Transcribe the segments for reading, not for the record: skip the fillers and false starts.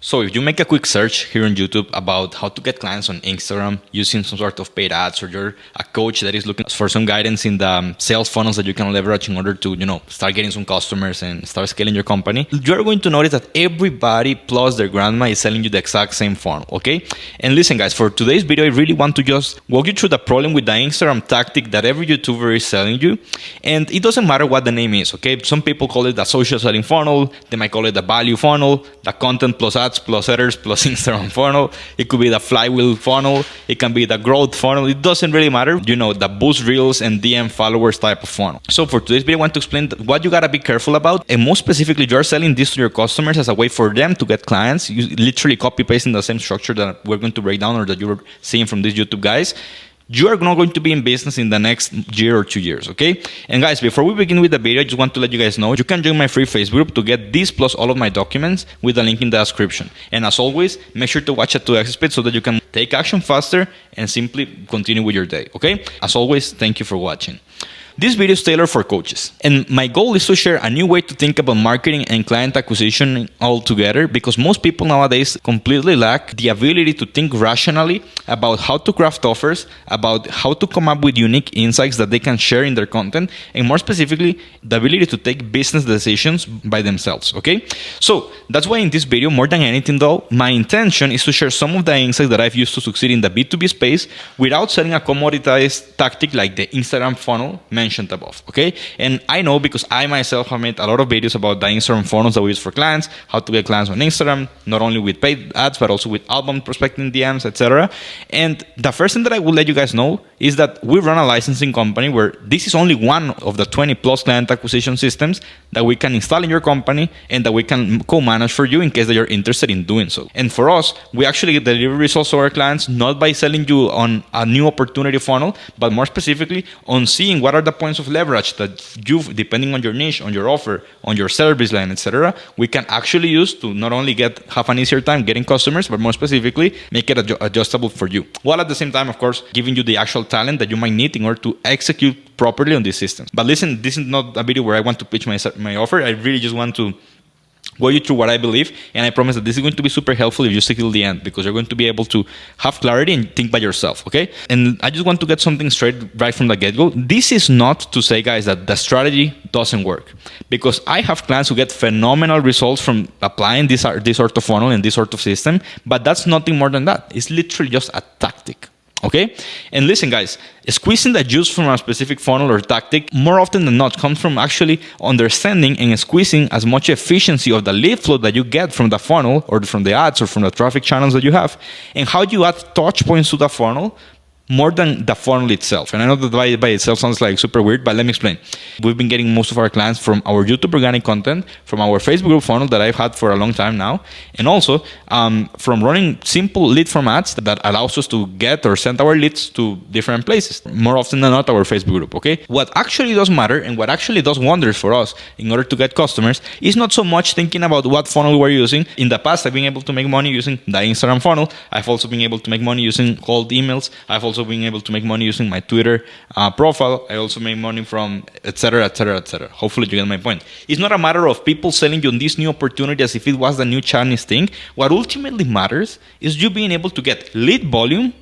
So if you make a quick search here on YouTube about how to get clients on Instagram using some sort of paid ads, or you're a coach that is looking for some guidance in the sales funnels that you can leverage in order to, start getting some customers and start scaling your company, you're going to notice that everybody plus their grandma is selling you the exact same funnel, okay? And listen guys, for today's video, I really want to just walk you through the problem with the Instagram tactic that every YouTuber is selling you. And it doesn't matter what the name is, okay? Some people call it the social selling funnel. They might call it the value funnel, the content plus ads plus headers plus Instagram funnel. It could be the flywheel funnel. It can be the growth funnel. It doesn't really matter. The boost reels and DM followers type of funnel. So for today's video, I want to explain what you gotta be careful about. And most specifically, you're selling this to your customers as a way for them to get clients. You literally copy pasting the same structure that we're going to break down or that you're seeing from these YouTube guys. You are not going to be in business in the next year or 2 years, okay? And guys, before we begin with the video, I just want to let you guys know you can join my free Facebook group to get this plus all of my documents with the link in the description. And as always, make sure to watch it to exit speed so that you can take action faster and simply continue with your day, okay? As always, thank you for watching. This video is tailored for coaches, and my goal is to share a new way to think about marketing and client acquisition all together, because most people nowadays completely lack the ability to think rationally about how to craft offers, about how to come up with unique insights that they can share in their content, and more specifically, the ability to take business decisions by themselves, okay? So that's why in this video, more than anything though, my intention is to share some of the insights that I've used to succeed in the B2B space without selling a commoditized tactic like the Instagram funnel mentioned above, okay? And I know because I myself have made a lot of videos about the Instagram funnels that we use for clients, how to get clients on Instagram, not only with paid ads, but also with outbound prospecting DMs, etc. And the first thing that I will let you guys know is that we run a licensing company where this is only one of the 20 plus client acquisition systems that we can install in your company and that we can co-manage for you in case that you're interested in doing so. And for us, we actually deliver results to our clients not by selling you on a new opportunity funnel, but more specifically on seeing what are the points of leverage that you, depending on your niche, on your offer, on your service line, etc., we can actually use to not only have an easier time getting customers, but more specifically, make it adjustable for you. While at the same time, of course, giving you the actual talent that you might need in order to execute properly on these systems. But listen, this is not a video where I want to pitch my offer. I really just want to walk you through what I believe, and I promise that this is going to be super helpful if you stick till the end, because you're going to be able to have clarity and think by yourself, okay? And I just want to get something straight right from the get-go. This is not to say, guys, that the strategy doesn't work, because I have clients who get phenomenal results from applying this sort of funnel and this sort of system, but that's nothing more than that. It's literally just a tactic. Okay? And listen, guys, squeezing the juice from a specific funnel or tactic more often than not comes from actually understanding and squeezing as much efficiency of the lead flow that you get from the funnel or from the ads or from the traffic channels that you have, and how you add touch points to the funnel more than the funnel itself. And I know that by itself sounds like super weird, but let me explain. We've been getting most of our clients from our YouTube organic content, from our Facebook group funnel that I've had for a long time now, and also from running simple lead form ads that allows us to get or send our leads to different places, more often than not our Facebook group, okay? What actually does matter and what actually does wonders for us in order to get customers is not so much thinking about what funnel we're using. In the past, I've been able to make money using the Instagram funnel. I've also been able to make money using cold emails. I've also been able to make money using my Twitter profile. I also make money from etc. etc. etc. Hopefully you get my point. It's not a matter of people selling you on this new opportunity as if it was the new Chinese thing. What ultimately matters is you being able to get lead volume,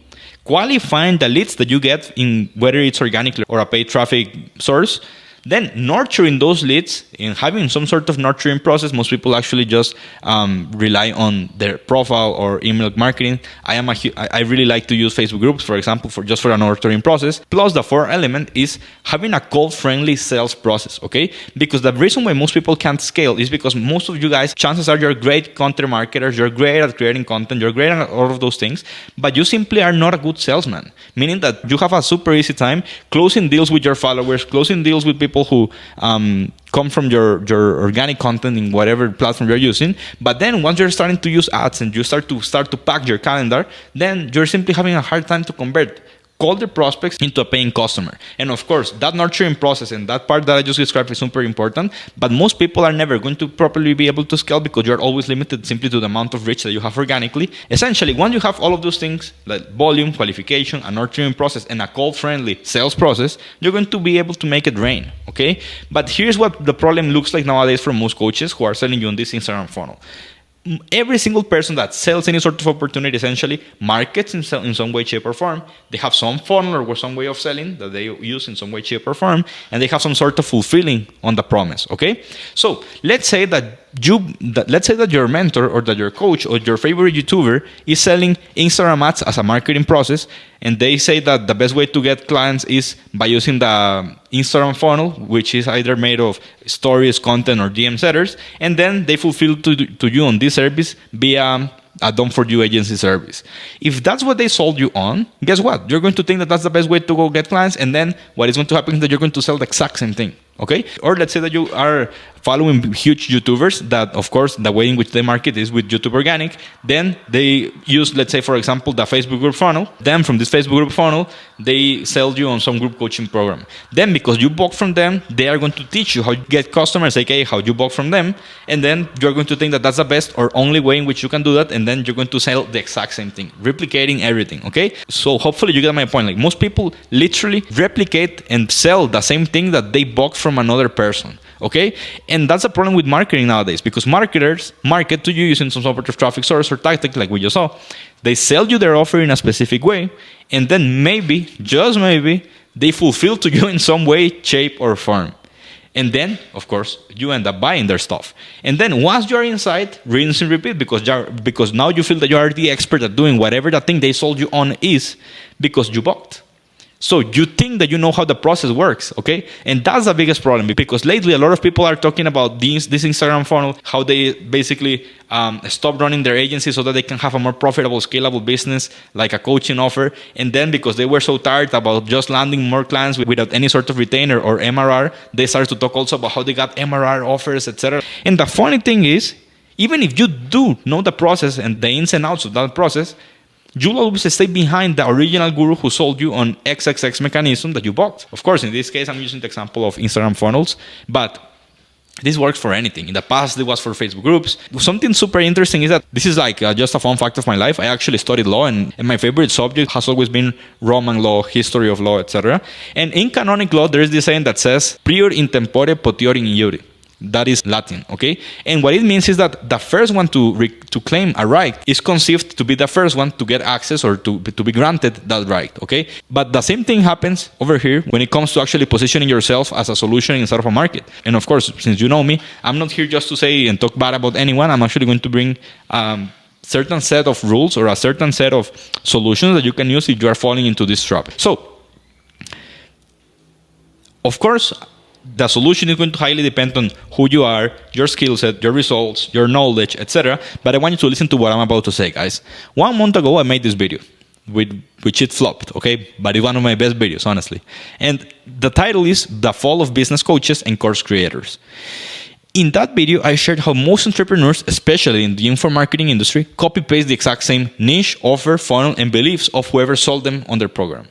qualifying the leads that you get in whether it's organically or a paid traffic source, then nurturing those leads and having some sort of nurturing process. Most people actually just rely on their profile or email marketing. I really like to use Facebook groups, for example, for a nurturing process. Plus the fourth element is having a cold-friendly sales process, okay? Because the reason why most people can't scale is because most of you guys, chances are you're great content marketers, you're great at creating content, you're great at all of those things, but you simply are not a good salesman. Meaning that you have a super easy time closing deals with your followers, closing deals with people who come from your organic content in whatever platform you're using. But then once you're starting to use ads and you start to pack your calendar, then you're simply having a hard time to convert colder prospects into a paying customer. And of course, that nurturing process and that part that I just described is super important, but most people are never going to properly be able to scale because you're always limited simply to the amount of reach that you have organically. Essentially, once you have all of those things, like volume, qualification, a nurturing process, and a call-friendly sales process, you're going to be able to make it rain, okay? But here's what the problem looks like nowadays for most coaches who are selling you on this Instagram funnel. every single person that sells any sort of opportunity essentially markets in some way, shape, or form. They have some funnel or some way of selling that they use in some way, shape, or form, and they have some sort of fulfilling on the promise. Okay, so let's say that your mentor or that your coach or your favorite YouTuber is selling Instagram ads as a marketing process, and they say that the best way to get clients is by using the Instagram funnel, which is either made of stories, content, or DM setters, and then they fulfill to you on this service via a done for you agency service. If that's what they sold you on, guess what? You're going to think that that's the best way to go get clients, and then what is going to happen is that you're going to sell the exact same thing. Okay? Or let's say that you are following huge YouTubers that, of course, the way in which they market is with YouTube Organic. Then they use, let's say, for example, the Facebook group funnel. Then from this Facebook group funnel, they sell you on some group coaching program. Then because you bought from them, they are going to teach you how you get customers, aka how you bought from them. And then you're going to think that that's the best or only way in which you can do that. And then you're going to sell the exact same thing, replicating everything. Okay? So hopefully you get my point. Like most people literally replicate and sell the same thing that they bought from another person. Okay? And that's a problem with marketing nowadays, because marketers market to you using some sort of traffic source or tactic like we just saw. They sell you their offer in a specific way, and then maybe, just maybe, they fulfill to you in some way, shape, or form. And then, of course, you end up buying their stuff. And then once you're inside, rinse and repeat, because now you feel that you are the expert at doing whatever the thing they sold you on is, because you bought. So you think that you know how the process works, okay? And that's the biggest problem, because lately a lot of people are talking about this Instagram funnel, how they basically stop running their agency so that they can have a more profitable, scalable business, like a coaching offer. And then because they were so tired about just landing more clients without any sort of retainer or MRR, they started to talk also about how they got MRR offers, etc. And the funny thing is, even if you do know the process and the ins and outs of that process, you'll always stay behind the original guru who sold you on XXX mechanism that you bought. Of course, in this case, I'm using the example of Instagram funnels, but this works for anything. In the past, it was for Facebook groups. Something super interesting is that this is like just a fun fact of my life. I actually studied law, and my favorite subject has always been Roman law, history of law, etc. And in canonic law, there is this saying that says, prior in tempore potior in iure. That is Latin, okay? And what it means is that the first one to claim a right is conceived to be the first one to get access or to be granted that right, okay? But the same thing happens over here when it comes to actually positioning yourself as a solution instead of a market. And of course, since you know me, I'm not here just to say and talk bad about anyone. I'm actually going to bring certain set of rules or a certain set of solutions that you can use if you are falling into this trap. So, of course, the solution is going to highly depend on who you are, your skill set, your results, your knowledge, etc. But I want you to listen to what I'm about to say, guys. 1 month ago, I made this video, which it flopped, okay? But it's one of my best videos, honestly. And the title is The Fall of Business Coaches and Course Creators. In that video, I shared how most entrepreneurs, especially in the info marketing industry, copy-paste the exact same niche, offer, funnel, and beliefs of whoever sold them on their program.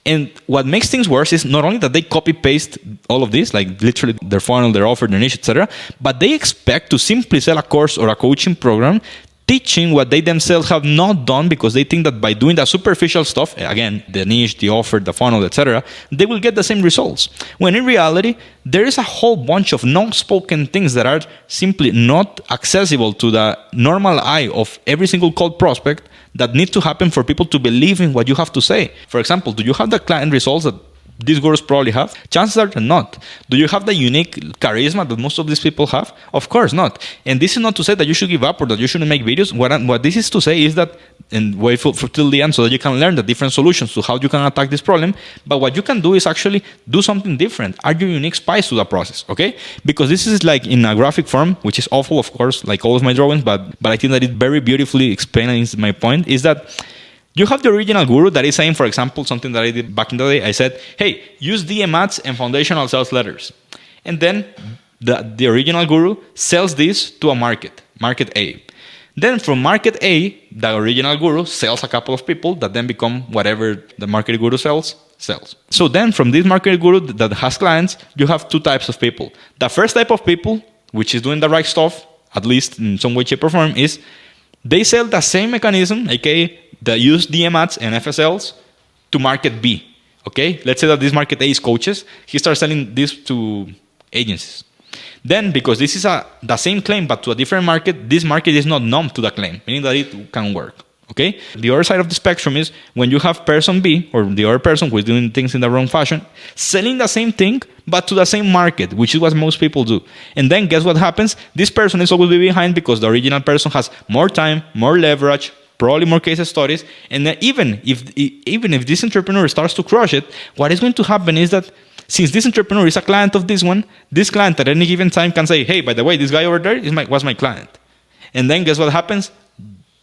And what makes things worse is not only that they copy-paste all of this, like literally their funnel, their offer, their niche, etc., but they expect to simply sell a course or a coaching program teaching what they themselves have not done, because they think that by doing the superficial stuff, again, the niche, the offer, the funnel, etc., they will get the same results. When in reality, there is a whole bunch of non-spoken things that are simply not accessible to the normal eye of every single cold prospect that need to happen for people to believe in what you have to say. For example, do you have the client results that these gurus probably have? Chances are not. Do you have the unique charisma that most of these people have? Of course not. And this is not to say that you should give up or that you shouldn't make videos. What this is to say is that, and wait for till the end so that you can learn the different solutions to how you can attack this problem. But what you can do is actually do something different. Add your unique spice to the process, okay? Because this is like in a graphic form, which is awful, of course, like all of my drawings, but I think that it very beautifully explains my point, is that you have the original guru that is saying, for example, something that I did back in the day. I said, hey, use DM ads and foundational sales letters. And then the original guru sells this to a market A. Then from market A, the original guru sells a couple of people that then become whatever the market guru sells. So then from this market guru that has clients, you have 2 types of people. The first type of people, which is doing the right stuff, at least in some way, shape, or form, is they sell the same mechanism, aka they use DM ads and FSLs to market B. Okay? Let's say that this market A is coaches. He starts selling this to agencies. Then, because this is the same claim but to a different market, this market is not numb to the claim, meaning that it can work. Okay? The other side of the spectrum is when you have person B, or the other person who is doing things in the wrong fashion, selling the same thing, but to the same market, which is what most people do. And then guess what happens? This person is always behind because the original person has more time, more leverage, probably more case studies. And then even if this entrepreneur starts to crush it, what is going to happen is that since this entrepreneur is a client of this one, this client at any given time can say, hey, by the way, this guy over there was my client. And then guess what happens?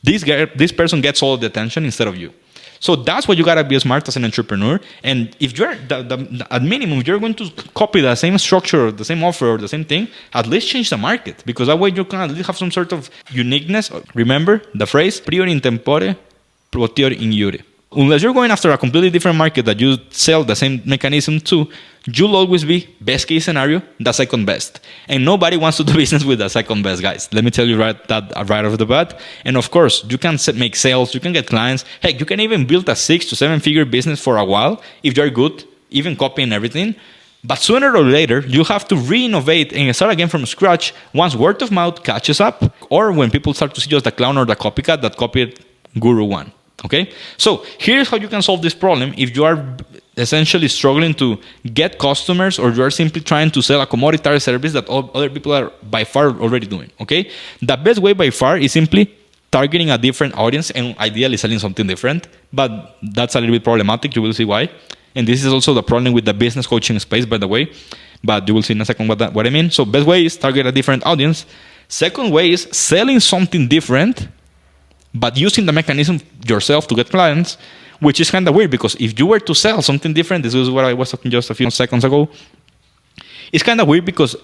This person gets all the attention instead of you. So that's what you gotta be smart as an entrepreneur. And if you're at minimum, you're going to copy the same structure, or the same offer, or the same thing, at least change the market, because that way you can at least have some sort of uniqueness. Remember the phrase prior in tempore, potior in iure. Unless you're going after a completely different market that you sell the same mechanism to, you'll always be, best case scenario, the second best. And nobody wants to do business with the second best, guys. Let me tell you right off the bat. And of course, you can make sales, you can get clients. Heck, you can even build a 6 to 7 figure business for a while if you're good, even copying everything. But sooner or later, you have to re-innovate and start again from scratch once word of mouth catches up, or when people start to see you as the clown or the copycat that copied Guru 1. Okay, so here's how you can solve this problem if you are essentially struggling to get customers, or you are simply trying to sell a commoditized service that other people are by far already doing. Okay, the best way by far is simply targeting a different audience and ideally selling something different, but that's a little bit problematic. You will see why. And this is also the problem with the business coaching space, by the way, but you will see in a second what I mean. So best way is target a different audience. Second way is selling something different, but using the mechanism yourself to get clients, which is kind of weird, because if you were to sell something different, this is what I was talking just a few seconds ago, it's kind of weird because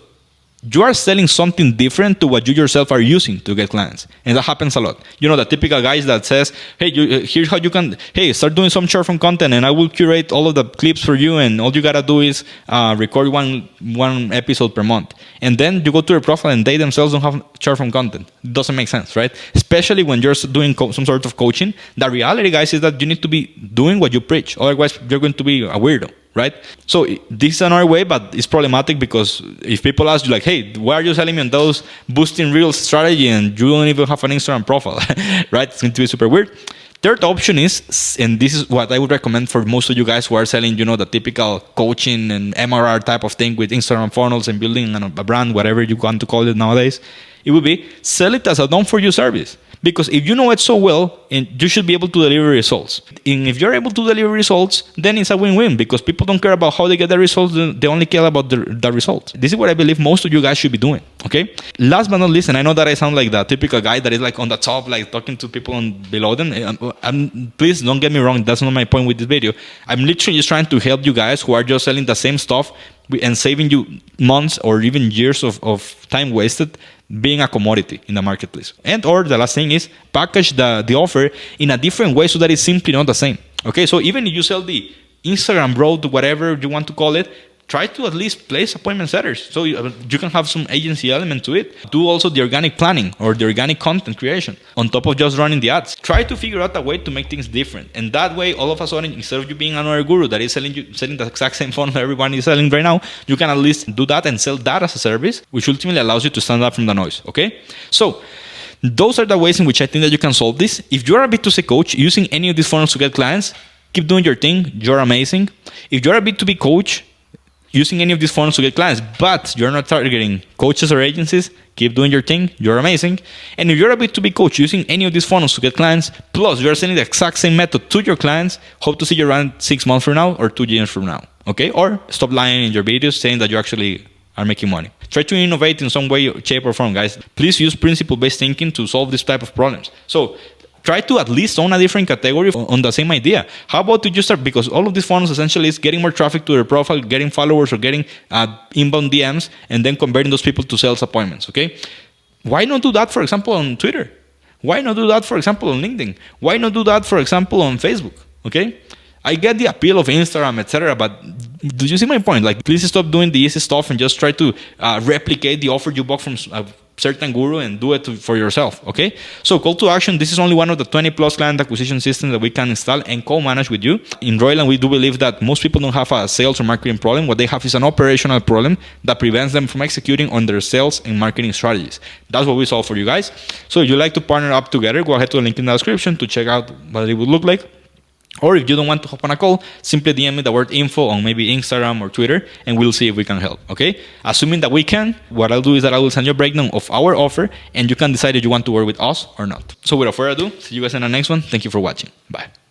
you are selling something different to what you yourself are using to get clients. And that happens a lot. You know, the typical guys that says, hey, here's how you can, hey, start doing some short form content and I will curate all of the clips for you, and all you got to do is record one episode per month. And then you go to their profile and they themselves don't have short form content. It doesn't make sense, right? Especially when you're doing some sort of coaching. The reality, guys, is that you need to be doing what you preach. Otherwise, you're going to be a weirdo. Right? So this is another way, but it's problematic because if people ask you like, hey, why are you selling me on those boosting reels strategy and you don't even have an Instagram profile, right? It's going to be super weird. Third option is, and this is what I would recommend for most of you guys who are selling, you know, the typical coaching and MRR type of thing with Instagram funnels and building a brand, whatever you want to call it nowadays. It would be sell it as a done-for-you service. Because if you know it so well, and you should be able to deliver results. And if you're able to deliver results, then it's a win-win, because people don't care about how they get the results, they only care about the results. This is what I believe most of you guys should be doing, okay? Last but not least, and I know that I sound like the typical guy that is like on the top, like talking to people below them. Please don't get me wrong, that's not my point with this video. I'm literally just trying to help you guys who are just selling the same stuff and saving you months or even years of time wasted being a commodity in the marketplace. And or the last thing is package the offer in a different way so that it's simply not the same. Okay, so even if you sell the Instagram road, whatever you want to call it, try to at least place appointment setters so you can have some agency element to it. Do also the organic planning or the organic content creation on top of just running the ads. Try to figure out a way to make things different. And that way, all of a sudden, instead of you being another guru that is selling the exact same funnel that everyone is selling right now, you can at least do that and sell that as a service, which ultimately allows you to stand out from the noise. Okay? So those are the ways in which I think that you can solve this. If you're a B2C coach using any of these funnels to get clients, keep doing your thing. You're amazing. If you're a B2B coach using any of these funnels to get clients, but you're not targeting coaches or agencies, keep doing your thing. You're amazing. And if you're a B2B coach using any of these funnels to get clients, plus you're sending the exact same method to your clients, hope to see you around 6 months from now or 2 years from now. Okay? Or stop lying in your videos saying that you actually are making money. Try to innovate in some way, shape, or form, guys. Please use principle-based thinking to solve this type of problems. So try to at least own a different category on the same idea. How about you just start, because all of these funnels essentially is getting more traffic to their profile, getting followers or getting inbound DMs, and then converting those people to sales appointments, okay? Why not do that, for example, on Twitter? Why not do that, for example, on LinkedIn? Why not do that, for example, on Facebook, okay? I get the appeal of Instagram, etc., but do you see my point? Like, please stop doing the easy stuff and just try to replicate the offer you bought from certain guru and do it for yourself, okay? So call to action, this is only one of the 20 plus client acquisition systems that we can install and co-manage with you. In Royland, we do believe that most people don't have a sales or marketing problem. What they have is an operational problem that prevents them from executing on their sales and marketing strategies. That's what we solve for you guys. So if you'd like to partner up together, go ahead to the link in the description to check out what it would look like. Or if you don't want to hop on a call, simply DM me the word info on maybe Instagram or Twitter, and we'll see if we can help, okay? Assuming that we can, what I'll do is that I will send you a breakdown of our offer, and you can decide if you want to work with us or not. So without further ado, see you guys in the next one. Thank you for watching. Bye.